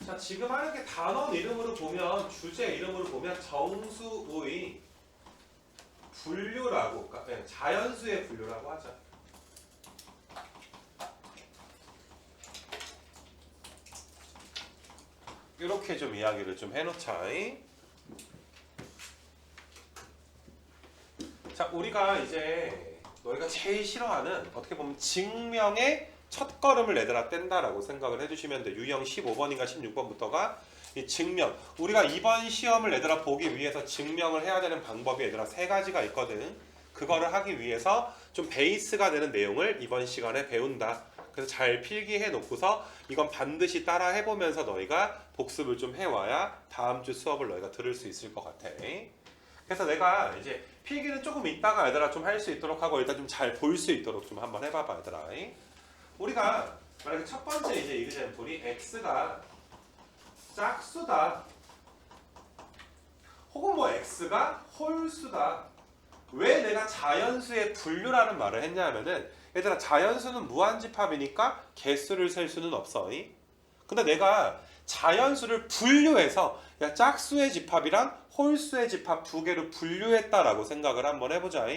자, 지금 하는 게 단원 이름으로 보면, 주제 이름으로 보면 정수의 분류라고, 그러니까 자연수의 분류라고 하죠. 이렇게 좀 이야기를 좀 해놓자. 자, 우리가 이제 너희가 제일 싫어하는 어떻게 보면 증명의 첫 걸음을 얘들아 뗀다라고 생각을 해주시면 돼. 유형 15번인가 16번부터가 이 증명. 우리가 이번 시험을 얘들아 보기 위해서 증명을 해야 되는 방법이 얘들아 3가지가 있거든. 그거를 하기 위해서 좀 베이스가 되는 내용을 이번 시간에 배운다. 그래서 잘 필기해 놓고서 이건 반드시 따라 해보면서 너희가 복습을 좀 해와야 다음 주 수업을 너희가 들을 수 있을 것 같아. 그래서 내가 이제 필기는 조금 있다가 얘들아 좀 할 수 있도록 하고 일단 좀 잘 볼 수 있도록 좀 한번 해봐봐 얘들아. 우리가 만약에 첫 번째 이제 이그젬플이 x가 짝수다 혹은 뭐 x가 홀수다. 왜 내가 자연수의 분류라는 말을 했냐면은 얘들아 자연수는 무한집합이니까 개수를 셀 수는 없어. 근데 내가 자연수를 분류해서 야 짝수의 집합이랑 홀수의 집합 두 개로 분류했다라고 생각을 한번 해보자.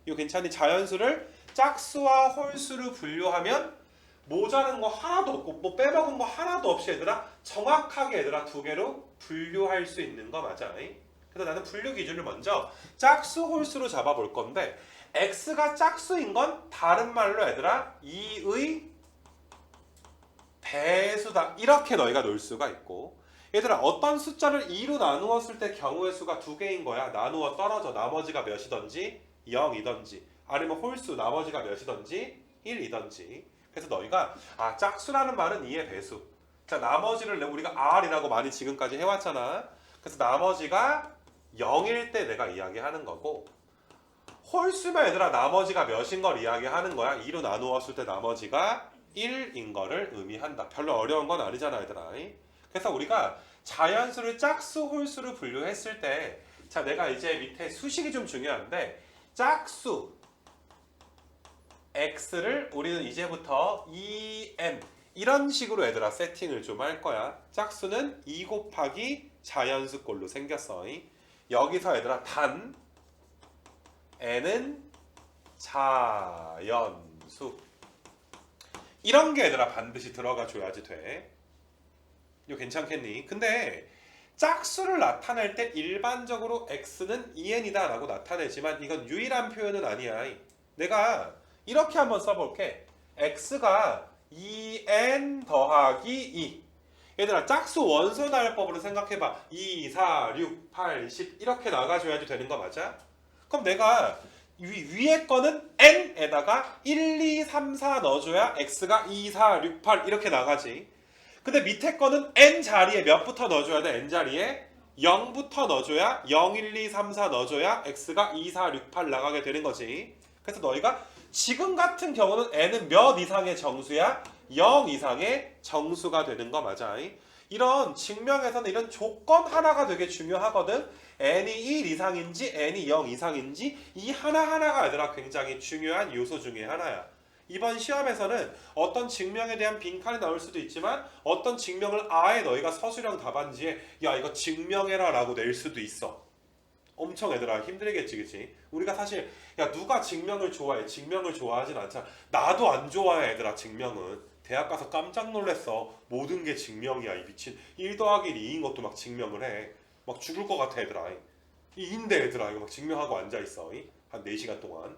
이거 괜찮니? 자연수를 짝수와 홀수로 분류하면 모자란 거 하나도 없고 뭐 빼먹은 거 하나도 없이 얘들아 정확하게 얘들아 두 개로 분류할 수 있는 거 맞아. 그래서 나는 분류 기준을 먼저 짝수 홀수로 잡아볼 건데 x가 짝수인 건 다른 말로 얘들아 2의 배수다. 이렇게 너희가 놓을 수가 있고 얘들아 어떤 숫자를 2로 나누었을 때 경우의 수가 2개인 거야. 나누어 떨어져. 나머지가 몇이든지 0이든지 아니면 홀수 나머지가 몇이든지 1이든지. 그래서 너희가 짝수라는 말은 2의 배수. 자 나머지를 우리가 r이라고 많이 지금까지 해왔잖아. 그래서 나머지가 0일 때 내가 이야기하는 거고 홀수면 얘들아 나머지가 몇인 걸 이야기하는 거야. 2로 나누었을 때 나머지가 1인 거를 의미한다. 별로 어려운 건 아니잖아 얘들아. 그래서 우리가 자연수를 짝수 홀수로 분류했을 때 자 내가 이제 밑에 수식이 좀 중요한데 짝수 x를 우리는 이제부터 2n 이런 식으로 얘들아 세팅을 좀 할 거야. 짝수는 2 곱하기 자연수꼴로 생겼어. 여기서 얘들아 단 n은 자연수 이런 게 얘들아 반드시 들어가 줘야지 돼. 이거 괜찮겠니? 근데 짝수를 나타낼 때 일반적으로 x는 2n이다 라고 나타내지만 이건 유일한 표현은 아니야. 내가 이렇게 한번 써볼게. x가 2n 더하기 2. 얘들아 짝수 원소나열법으로 생각해봐. 2, 4, 6, 8, 10 이렇게 나가줘야지 되는 거 맞아? 그럼 내가 위에 거는 n에다가 1, 2, 3, 4 넣어줘야 x가 2, 4, 6, 8 이렇게 나가지. 근데 밑에 거는 n 자리에 몇부터 넣어줘야 돼? n 자리에 0부터 넣어줘야 0, 1, 2, 3, 4 넣어줘야 x가 2, 4, 6, 8 나가게 되는 거지. 그래서 너희가 지금 같은 경우는 n은 몇 이상의 정수야? 0 이상의 정수가 되는 거 맞아. 이런 증명에서는 이런 조건 하나가 되게 중요하거든. n이 1 이상인지 n이 0 이상인지 이 하나하나가 얘들아 굉장히 중요한 요소 중에 하나야. 이번 시험에서는 어떤 증명에 대한 빈칸이 나올 수도 있지만 어떤 증명을 아예 너희가 서술형 답안지에 야 이거 증명해라 라고 낼 수도 있어. 엄청 얘들아 힘들겠지 그치? 우리가 사실 야 누가 증명을 좋아해? 증명을 좋아하진 않잖아. 나도 안 좋아해 얘들아 증명은. 대학 가서 깜짝 놀랐어. 모든 게 증명이야 이 미친. 1 더하기 2인 것도 막 증명을 해. 막 죽을 것 같아 얘들아. 이인데 얘들아 이거 막 증명하고 앉아있어. 한 4시간 동안.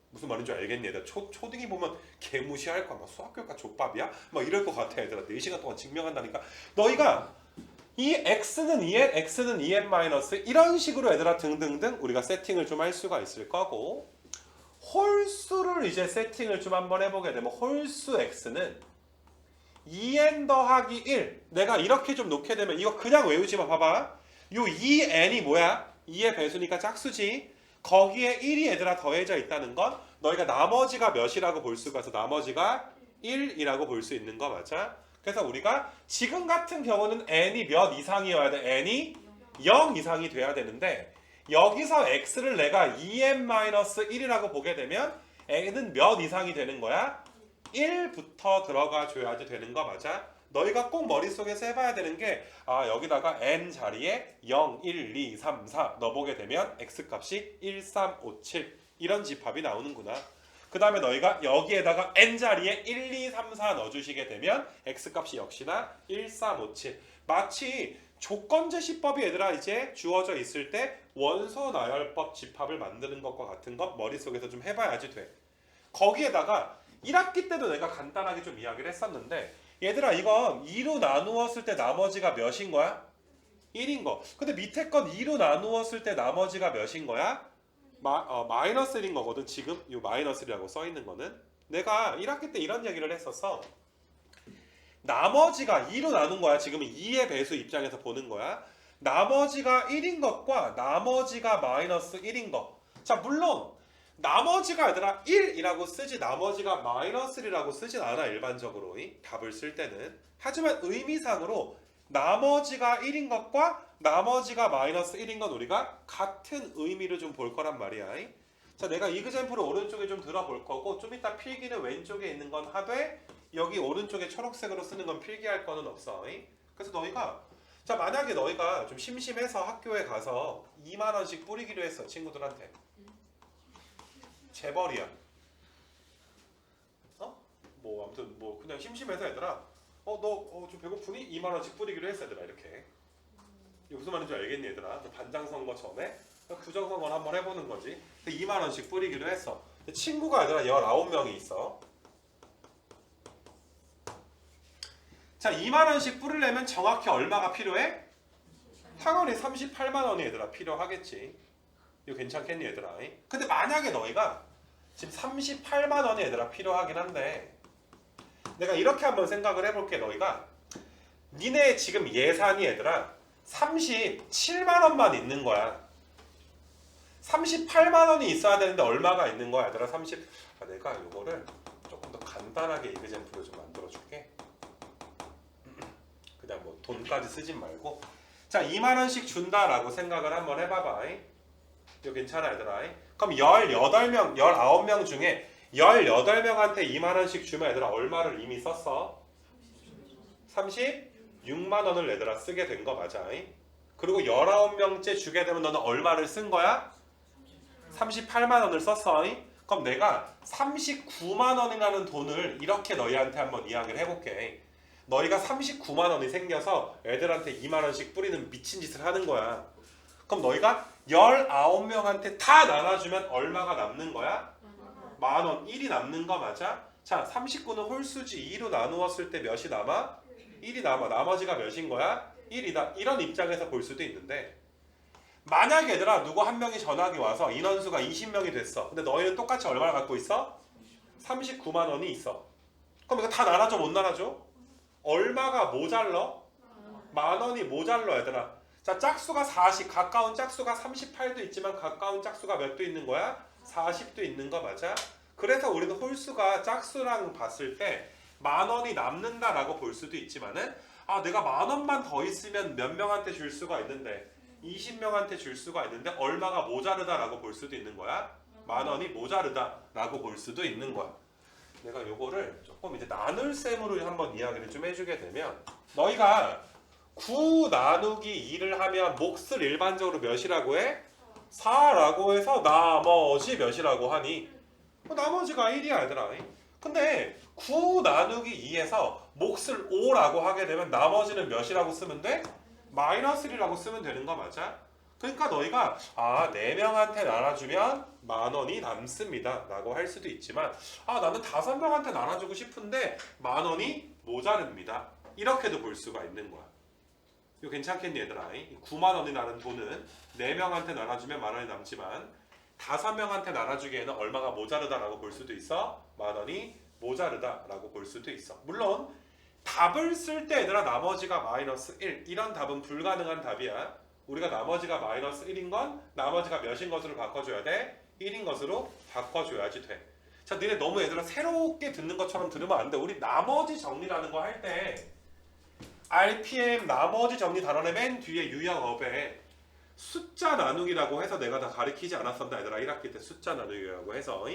무슨 말인지 알겠니? 얘들아 초등이 보면 개무시할 거야. 막 수학교과 족밥이야? 막 이럴 것 같아 얘들아. 4시간 동안 증명한다니까. 너희가 이 x는 2n, x는 2n 마이너스 이런 식으로 얘들아 등등등 우리가 세팅을 좀 할 수가 있을 거고 홀수를 이제 세팅을 좀 한번 해보게 되면 홀수 x는 2n 더하기 1 내가 이렇게 좀 놓게 되면 이거 그냥 외우지 마. 봐봐. 요 2n이 뭐야? 2의 배수니까 짝수지. 거기에 1이 얘들아 더해져 있다는 건 너희가 나머지가 몇이라고 볼 수가 있어. 나머지가 1이라고 볼 수 있는 거 맞아? 그래서 우리가 지금 같은 경우는 n이 몇 이상이어야 돼? n이 0 이상이 돼야 되는데 여기서 x를 내가 2n-1이라고 보게 되면 n은 몇 이상이 되는 거야? 1부터 들어가 줘야지 되는 거 맞아? 너희가 꼭 머릿속에서 해봐야 되는 게 여기다가 n 자리에 0, 1, 2, 3, 4 넣어보게 되면 x값이 1, 3, 5, 7 이런 집합이 나오는구나. 그 다음에 너희가 여기에다가 n 자리에 1, 2, 3, 4 넣어주시게 되면 x값이 역시나 1, 3, 5, 7 마치 조건제시법이 얘들아 이제 주어져 있을 때 원소 나열법 집합을 만드는 것과 같은 것 머릿속에서 좀 해봐야지 돼. 거기에다가 1학기 때도 내가 간단하게 좀 이야기를 했었는데 얘들아 이건 2로 나누었을 때 나머지가 몇인 거야? 1인 거. 근데 밑에 건 2로 나누었을 때 나머지가 몇인 거야? 마이너스 1인 거거든. 지금 이 마이너스 1이라고 써 있는 거는. 내가 1학기 때 이런 얘기를 했었어. 나머지가 2로 나눈 거야. 지금은 2의 배수 입장에서 보는 거야. 나머지가 1인 것과 나머지가 마이너스 1인 것. 자 물론 나머지가 얘들아 1이라고 쓰지 나머지가 마이너스 1이라고 쓰진 않아 일반적으로 답을 쓸 때는. 하지만 의미상으로 나머지가 1인 것과 나머지가 마이너스 1인 건 우리가 같은 의미로 좀 볼 거란 말이야. 자 내가 이그젬플을 오른쪽에 좀 들어볼 거고 좀 이따 필기는 왼쪽에 있는 건 하되 여기 오른쪽에 초록색으로 쓰는 건 필기할 거는 없어. 그래서 너희가 자 만약에 너희가 좀 심심해서 학교에 가서 2만 원씩 뿌리기로 했어 친구들한테. 재벌이야. 뭐 아무튼 뭐 그냥 심심해서 얘들아. 너 좀 배고프니? 2만 원씩 뿌리기로 했어 얘들아 이렇게. 이게 무슨 말인지 알겠니 얘들아? 반장 선거 전에 부정 선거를 한번 해보는 거지. 2만 원씩 뿌리기로 했어. 친구가 얘들아 19명이 있어. 자 2만 원씩 뿌리려면 정확히 얼마가 필요해? 당연히 38만 원이 얘들아 필요하겠지. 이거 괜찮겠니 얘들아? 근데 만약에 너희가 지금 38만 원이 얘들아 필요하긴 한데 내가 이렇게 한번 생각을 해볼게. 너희가 니네 지금 예산이 얘들아 37만 원만 있는 거야. 38만 원이 있어야 되는데 얼마가 있는 거야 얘들아? 내가 이거를 조금 더 간단하게 이그젬플을 좀 만들어 줄게. 그냥 뭐 돈까지 쓰진 말고 자 2만 원씩 준다라고 생각을 한번 해봐봐. 이거 괜찮아 얘들아? 그럼 18명, 19명 중에 18명한테 2만 원씩 주면 얘들아 얼마를 이미 썼어? 36만 원을 얘들아 쓰게 된 거 맞아? 그리고 19명째 주게 되면 너는 얼마를 쓴 거야? 38만 원을 썼어. 그럼 내가 39만 원이라는 돈을 이렇게 너희한테 한번 이야기를 해볼게. 너희가 39만 원이 생겨서 애들한테 2만 원씩 뿌리는 미친 짓을 하는 거야. 그럼 너희가 19명한테 다 나눠주면 얼마가 남는 거야? 만 원. 1이 남는 거 맞아? 자 39는 홀수지. 2로 나누었을 때 몇이 남아? 1이 남아. 나머지가 몇인 거야? 1이다. 이런 입장에서 볼 수도 있는데 만약에 얘들아 누구 한 명이 전화기 와서 인원수가 20명이 됐어. 근데 너희는 똑같이 얼마를 갖고 있어? 39만 원이 있어. 그럼 이거 다 나눠줘 못 나눠줘? 얼마가 모자러? 만 원이 모자러 얘들아. 자 짝수가 40 가까운 짝수가 38도 있지만 가까운 짝수가 몇 도 있는 거야? 40도 있는 거 맞아? 그래서 우리는 홀수가 짝수랑 봤을 때 만 원이 남는다라고 볼 수도 있지만은 내가 만 원만 더 있으면 몇 명한테 줄 수가 있는데 20명한테 줄 수가 있는데 얼마가 모자르다라고 볼 수도 있는 거야. 만 원이 모자르다라고 볼 수도 있는 거야. 내가 요거를 조금 이제 나눌 셈으로 한번 이야기를 좀 해주게 되면 너희가 9 나누기 2를 하면 몫을 일반적으로 몇이라고 해? 4라고 해서 나머지 몇이라고 하니? 나머지가 1이야 얘들아. 근데 9 나누기 2에서 몫을 5라고 하게 되면 나머지는 몇이라고 쓰면 돼? 마이너스 1이라고 쓰면 되는 거 맞아? 그러니까 너희가 4명한테 나눠주면 만 원이 남습니다 라고 할 수도 있지만 나는 5명한테 나눠주고 싶은데 만 원이 모자릅니다. 이렇게도 볼 수가 있는 거야. 이거 괜찮겠니 얘들아? 9만 원이 나는 돈은 4명한테 나눠주면 만 원이 남지만 5명한테 나눠주기에는 얼마가 모자르다라고 볼 수도 있어. 만 원이 모자르다라고 볼 수도 있어. 물론 답을 쓸 때 얘들아 나머지가 마이너스 1 이런 답은 불가능한 답이야. 우리가 나머지가 마이너스 1인 건 나머지가 몇인 것으로 바꿔줘야 돼? 1인 것으로 바꿔줘야지 돼. 자 니네 너무 얘들아 새롭게 듣는 것처럼 들으면 안 돼. 우리 나머지 정리라는 거 할 때 RPM 나머지 정리 단원의 맨 뒤에 유형업에 숫자 나누기라고 해서 내가 다 가르치지 않았었나 얘들아 1학기 때 숫자 나누기라고 해서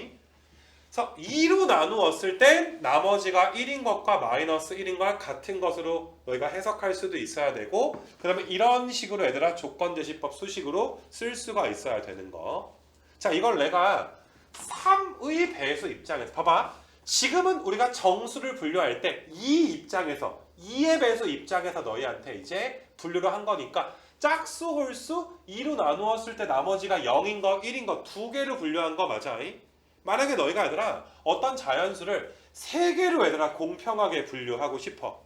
그래서 2로 나누었을 땐 나머지가 1인 것과 마이너스 1인 것 같은 것으로 너희가 해석할 수도 있어야 되고, 그 다음에 이런 식으로 얘들아 조건제시법 수식으로 쓸 수가 있어야 되는 거. 자, 이걸 내가 3의 배수 입장에서 봐봐. 지금은 우리가 정수를 분류할 때 이 입장에서 2의 배수 입장에서 너희한테 이제 분류를 한 거니까 짝수 홀수 2로 나누었을 때 나머지가 0인 거 1인 거 두 개를 분류한 거 맞아? 만약에 너희가 얘들아 어떤 자연수를 세 개로 얘들아 공평하게 분류하고 싶어.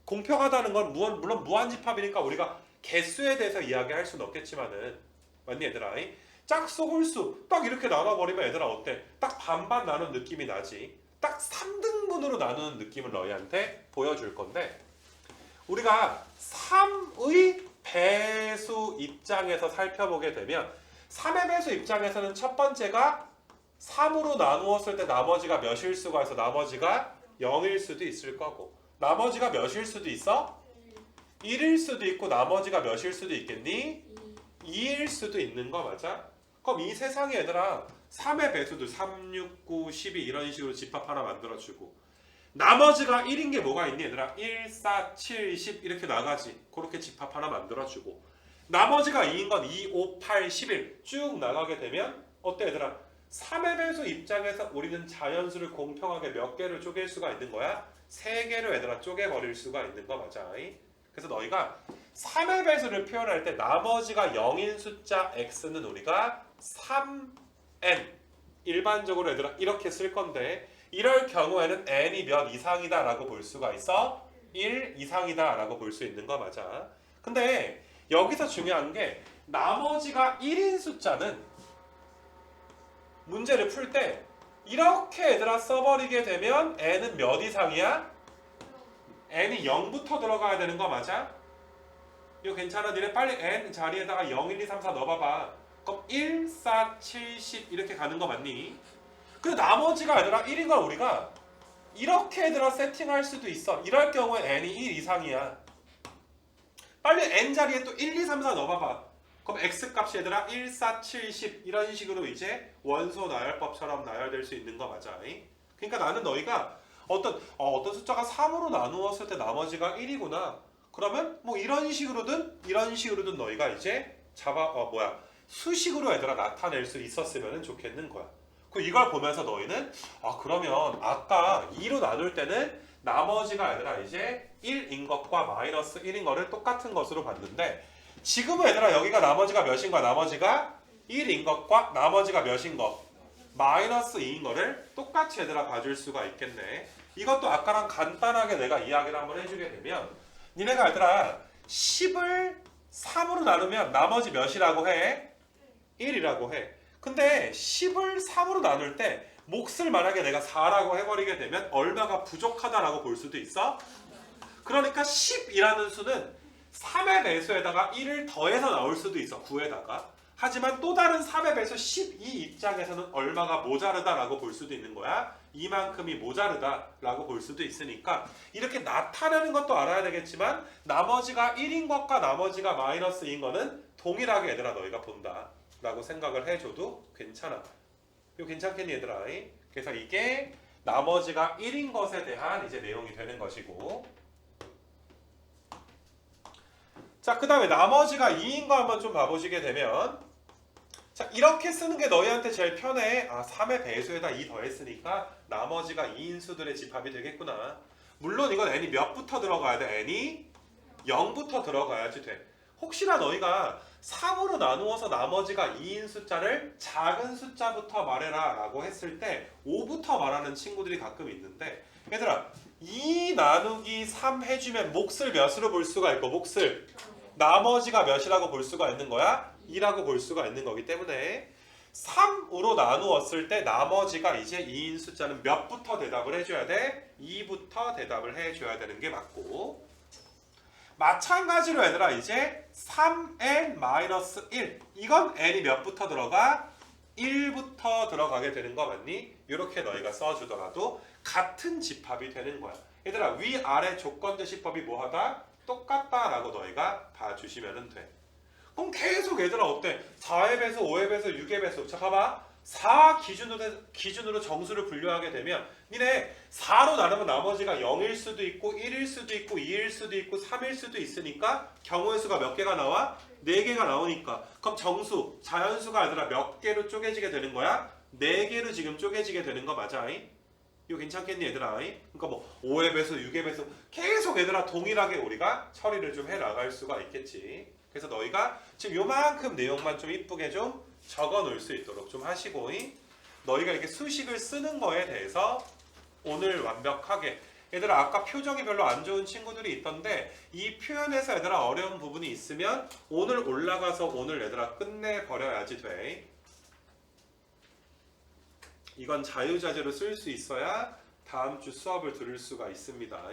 공평하다는 건 물론 무한집합이니까 우리가 개수에 대해서 이야기할 수는 없겠지만은, 맞니 얘들아? 짝수 홀수 딱 이렇게 나눠버리면 얘들아 어때? 딱 반반 나눈 느낌이 나지. 딱 3등분으로 나누는 느낌을 너희한테 보여줄 건데, 우리가 3의 배수 입장에서 살펴보게 되면 3의 배수 입장에서는 첫 번째가 3으로 나누었을 때 나머지가 몇일 수가 있어? 나머지가 0일 수도 있을 거고, 나머지가 몇일 수도 있어? 1일 수도 있고, 나머지가 몇일 수도 있겠니? 2일 수도 있는 거 맞아? 그럼 이 세상에 얘들아 3의 배수들 3, 6, 9, 12 이런 식으로 집합 하나 만들어주고, 나머지가 1인 게 뭐가 있니 얘들아? 1, 4, 7, 10 이렇게 나가지. 그렇게 집합 하나 만들어주고, 나머지가 2인 건 2, 5, 8, 11 쭉 나가게 되면 어때 얘들아? 3의 배수 입장에서 우리는 자연수를 공평하게 몇 개를 쪼갤 수가 있는 거야? 3개로 얘들아 쪼개버릴 수가 있는 거 맞아? 그래서 너희가 3의 배수를 표현할 때 나머지가 0인 숫자 x는 우리가 3n 일반적으로 얘들아 이렇게 쓸 건데, 이럴 경우에는 n이 몇 이상이다 라고 볼 수가 있어? 1 이상이다 라고 볼 수 있는 거 맞아? 근데 여기서 중요한 게 나머지가 1인 숫자는 문제를 풀 때 이렇게 얘들아 써버리게 되면 n은 몇 이상이야? n이 0부터 들어가야 되는 거 맞아? 이거 괜찮아? 니네 빨리 n 자리에다가 0, 1, 2, 3, 4 넣어봐봐. 그럼 1, 4, 7, 10 이렇게 가는 거 맞니? 근데 나머지가 얘들아 1인 걸 우리가 이렇게 얘들아 세팅할 수도 있어. 이럴 경우에 n이 1 이상이야. 빨리 n 자리에 또 1, 2, 3, 4 넣어봐봐. 그럼 x 값이 얘들아 1, 4, 7, 10 이런 식으로 이제 원소 나열법처럼 나열될 수 있는 거 맞아? 그러니까 나는 너희가 어떤 숫자가 3으로 나누었을 때 나머지가 1이구나. 그러면 뭐 이런 식으로든 너희가 이제 수식으로 얘들아 나타낼 수 있었으면 좋겠는 거야. 이걸 보면서 너희는 그러면 아까 2로 나눌 때는 나머지가 얘들아 이제 1인 것과 마이너스 1인 거를 똑같은 것으로 봤는데, 지금은 얘들아 여기가 나머지가 몇인 거야? 나머지가 1인 것과 나머지가 몇인 거? 마이너스 2인 거를 똑같이 얘들아 봐줄 수가 있겠네. 이것도 아까랑 간단하게 내가 이야기를 한번 해주게 되면, 니네가 얘들아 10을 3으로 나누면 나머지 몇이라고 해? 1이라고 해. 근데 10을 3으로 나눌 때 몫을 만약에 내가 4라고 해버리게 되면 얼마가 부족하다라고 볼 수도 있어? 그러니까 10이라는 수는 3의 배수에다가 1을 더해서 나올 수도 있어, 9에다가. 하지만 또 다른 3의 배수 12 입장에서는 얼마가 모자르다라고 볼 수도 있는 거야. 이만큼이 모자르다라고 볼 수도 있으니까 이렇게 나타내는 것도 알아야 되겠지만, 나머지가 1인 것과 나머지가 마이너스 2인 거는 동일하게 얘들아 너희가 본다 라고 생각을 해줘도 괜찮아. 이거 괜찮겠니 얘들아? 그래서 이게 나머지가 1인 것에 대한 이제 내용이 되는 것이고, 자, 그 다음에 나머지가 2인 거 한번 좀 봐보시게 되면, 자, 이렇게 쓰는 게 너희한테 제일 편해. 3의 배수에다 2 더했으니까 나머지가 2인 수들의 집합이 되겠구나. 물론 이건 n이 몇부터 들어가야 돼? n이 0부터 들어가야지 돼. 혹시나 너희가 3으로 나누어서 나머지가 2인 숫자를 작은 숫자부터 말해라 라고 했을 때 5부터 말하는 친구들이 가끔 있는데, 얘들아 2 나누기 3 해주면 몫을 몇으로 볼 수가 있고, 몫을 나머지가 몇이라고 볼 수가 있는 거야? 2라고 볼 수가 있는 거기 때문에 3으로 나누었을 때 나머지가 이제 2인 숫자는 몇부터 대답을 해줘야 돼? 2부터 대답을 해줘야 되는 게 맞고, 마찬가지로 얘들아 이제 3n-1 이건 n이 몇부터 들어가? 1부터 들어가게 되는 거 맞니? 이렇게 너희가 써주더라도 같은 집합이 되는 거야. 얘들아 위아래 조건제시법이 뭐하다? 똑같다라고 너희가 봐주시면 돼. 그럼 계속 얘들아 어때? 4의 배수, 5의 배수, 6의 배수. 자 봐봐. 4 기준으로 정수를 분류하게 되면 니네 4로 나누면 나머지가 0일 수도 있고 1일 수도 있고 2일 수도 있고 3일 수도 있으니까 경우의 수가 몇 개가 나와? 4개가 나오니까 그럼 정수, 자연수가 얘들아 몇 개로 쪼개지게 되는 거야? 4개로 지금 쪼개지게 되는 거 맞아? 이거 괜찮겠니 얘들아? 그러니까 뭐 5의 배수, 6의 배수 계속 얘들아 동일하게 우리가 처리를 좀 해나갈 수가 있겠지. 그래서 너희가 지금 요만큼 내용만 좀 이쁘게 좀 적어 놓을 수 있도록 좀 하시고 너희가 이렇게 수식을 쓰는 거에 대해서 오늘 완벽하게 얘들아 아까 표정이 별로 안 좋은 친구들이 있던데 이 표현에서 얘들아 어려운 부분이 있으면 오늘 올라가서 오늘 얘들아 끝내버려야지 돼. 이건 자유자재로 쓸 수 있어야 다음 주 수업을 들을 수가 있습니다.